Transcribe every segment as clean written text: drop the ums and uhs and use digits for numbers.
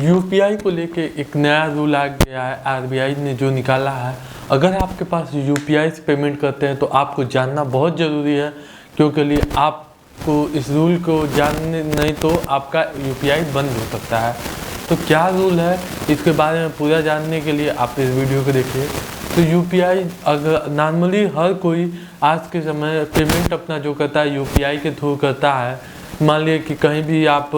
UPI को लेके एक नया रूल आ गया है, आरबीआई ने जो निकाला है। अगर आपके पास यूपीआई से पेमेंट करते हैं तो आपको जानना बहुत ज़रूरी है, क्योंकि लिए आपको इस रूल को जानने नहीं तो आपका यूपीआई बंद हो सकता है। तो क्या रूल है इसके बारे में पूरा जानने के लिए आप इस वीडियो को देखिए। तो यूपीआई अगर नॉर्मली हर कोई आज के समय पेमेंट अपना जो करता है यूपीआई के थ्रू करता है। मान लिया कि कहीं भी आप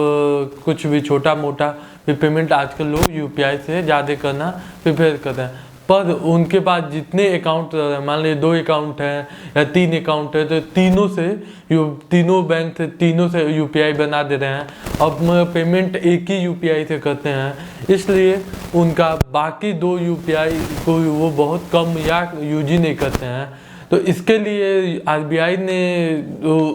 कुछ भी छोटा मोटा भी पेमेंट आजकल लोग यूपीआई से ज़्यादा करना प्रेफर करते हैं। पर उनके पास जितने अकाउंट, मान लीजिए 2 अकाउंट हैं या 3 अकाउंट है, तो तीनों बैंक से तीनों से यूपीआई बना दे रहे हैं। अब पेमेंट एक ही यूपीआई से करते हैं, इसलिए उनका बाकी 2 यूपीआई को वो बहुत कम या यूज ही नहीं करते हैं। तो इसके लिए आरबीआई ने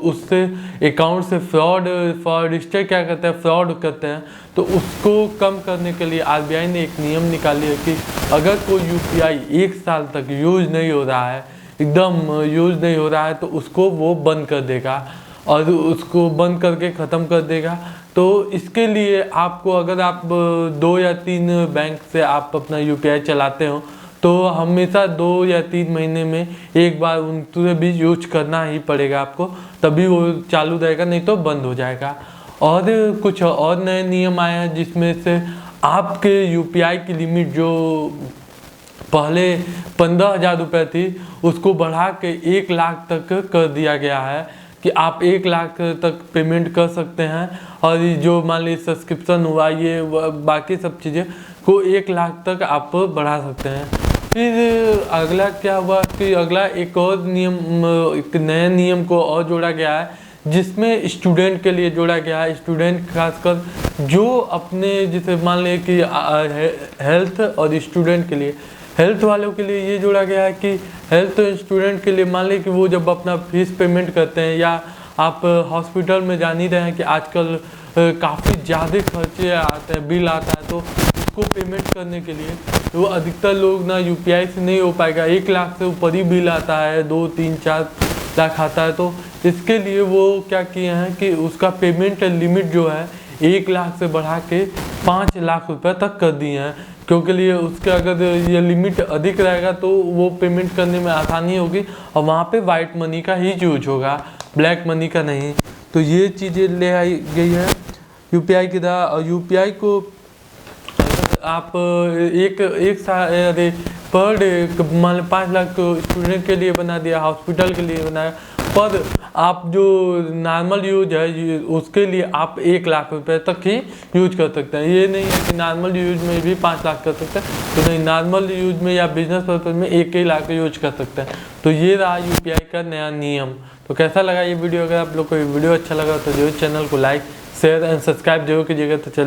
उससे अकाउंट से फ्रॉडस्टर क्या करते हैं, फ्रॉड करते हैं। तो उसको कम करने के लिए आरबीआई ने एक नियम निकाली है कि अगर कोई यूपीआई 1 साल तक यूज नहीं हो रहा है, एकदम यूज नहीं हो रहा है, तो उसको वो बंद कर देगा और उसको बंद करके ख़त्म कर देगा। तो इसके लिए आपको, अगर आप 2 या 3 बैंक से आप अपना यूपीआई चलाते हो, तो हमेशा 2 या 3 महीने में एक बार उनसे भी यूज करना ही पड़ेगा आपको, तभी वो चालू रहेगा, नहीं तो बंद हो जाएगा। और कुछ और नए नियम आए हैं, जिसमें से आपके यूपीआई की लिमिट जो पहले 15,000 रुपये थी, उसको बढ़ा के 1 लाख तक कर दिया गया है कि आप 1 लाख तक पेमेंट कर सकते हैं। और जो मान लीजिए सब्सक्रिप्शन हुआ, ये बाकी सब चीज़ें को 1 लाख तक आप बढ़ा सकते हैं। फिर अगला क्या हुआ कि अगला एक और नियम, एक नए नियम को और जोड़ा गया है, जिसमें स्टूडेंट के लिए जोड़ा गया है। स्टूडेंट खासकर जो अपने, जैसे मान लें कि हेल्थ और स्टूडेंट के लिए, हेल्थ वालों के लिए ये जोड़ा गया है कि हेल्थ स्टूडेंट के लिए मान लें कि वो जब अपना फीस पेमेंट करते हैं, या आप हॉस्पिटल में जान ही रहे हैं कि आजकल काफ़ी ज़्यादा खर्चे आते हैं, बिल आता है, तो उसको पेमेंट करने के लिए तो अधिकतर लोग ना यूपीआई से नहीं हो पाएगा। 1 लाख से ऊपर ही बिल आता है, 2, 3, 4 लाख आता है। तो इसके लिए वो क्या किए हैं कि उसका पेमेंट लिमिट जो है 1 लाख से बढ़ा के 5 लाख रुपए तक कर दिए हैं, क्योंकि लिए उसके अगर ये लिमिट अधिक रहेगा तो वो पेमेंट करने में आसानी होगी और वहाँ पे वाइट मनी का ही यूज होगा, ब्लैक मनी का नहीं। तो ये चीज़ें ले आई गई है यूपीआई की तरह। और यूपीआई को आप एक साल पर डे मान 5 लाख स्टूडेंट के लिए बना दिया, हॉस्पिटल के लिए बनाया, पर आप जो नॉर्मल यूज है उसके लिए आप 1 लाख रुपए तक ही यूज कर सकते हैं। ये नहीं है कि नॉर्मल यूज में भी 5 लाख कर सकते हैं, तो नहीं, नॉर्मल यूज में या बिजनेस पर्पज में 1 ही लाख यूज कर सकते हैं। तो ये रहा यूपीआई का नया नियम। तो कैसा लगा ये वीडियो? अगर आप लोग को ये वीडियो अच्छा लगा तो जरूर चैनल को लाइक, शेयर एंड सब्सक्राइब जरूर कीजिएगा। तो चलिए